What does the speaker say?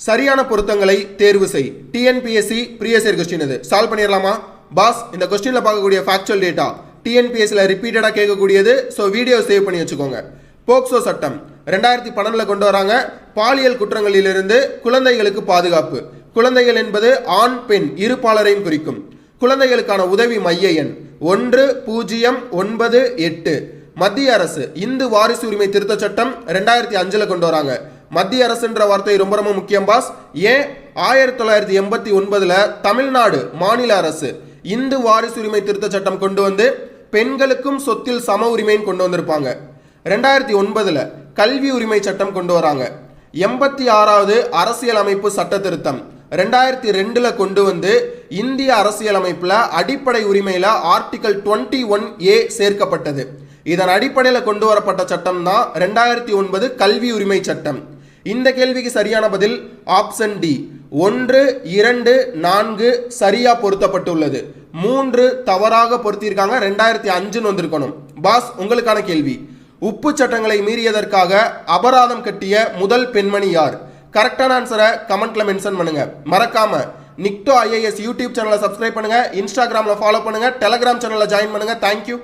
சரியான பொருத்தங்களை தேர்வு செய். டிஎன்பிஎஸ்சி ப்ரீவியஸ் இயர் கொஸ்டின் இது. சால்வ் பண்ணிடலாமா பாஸ்? இந்த கொஸ்டின்ல பார்க்கக்கூடிய ஃபேக்சுவல் டேட்டா டிஎன்பிஎஸ்சியில் ரிப்பீட்டடாக கேட்கக்கூடியது. ஸோ வீடியோ சேவ் பண்ணி வச்சுக்கோங்க. போக்சோ சட்டம் 2012 கொண்டு வராங்க. பாலியல் குற்றங்களிலிருந்து குழந்தைகளுக்கு பாதுகாப்பு. குழந்தைகள் என்பது ஆண் பெண் இருபாலரையும் குறிக்கும். குழந்தைகளுக்கான உதவி மைய எண் 1098. மத்திய அரசு இந்து வாரிசு உரிமை திருத்த சட்டம் 2005 கொண்டு வராங்க. மத்திய அரசுன்ற வார்த்தை ரொம்ப ரொம்ப முக்கியம் பாஸ். ஏன் 1989 தமிழ்நாடு மாநில அரசு இந்து வாரிசு உரிமை திருத்த சட்டம் கொண்டு வந்து பெண்களுக்கும் சொத்தில் சம உரிமைன்னு கொண்டு வந்திருப்பாங்க. 2009 கல்வி உரிமை சட்டம் கொண்டு வராங்க. 86வது அரசியல் அமைப்பு சட்ட திருத்தம் 2002 கொண்டு வந்து இந்திய அரசியல் அமைப்புல அடிப்படை உரிமையில ஆர்டிகல் 21A சேர்க்கப்பட்டது. இதன் அடிப்படையில் கொண்டு வரப்பட்ட சட்டம் தான் 2009 கல்வி உரிமை சட்டம். இந்த கேள்விக்கு சரியான பதில் ஆப்ஷன் டி. 1, 2, 4 சரியா பொருத்தப்பட்டுள்ளது. 3 தவறாக பொருத்தியிருக்காங்க. 2005 வந்திருக்கணும். பாஸ் உங்களுக்கான கேள்வி, உப்பு சட்டங்களை மீறியதற்காக அபராதம் கட்டிய முதல் பெண்மணி யார்? கரெக்டான ஆன்சரை கமெண்ட்ல மென்ஷன் பண்ணுங்க. மறக்காம நிக்டோ IAS யூடியூப் சேனலை சப்ஸ்கிரைப் பண்ணுங்க, இன்ஸ்டாகிராம்ல ஃபாலோ பண்ணுங்க, டெலிகிராம் சேனல்ல ஜாயின் பண்ணுங்க. தேங்க்யூ.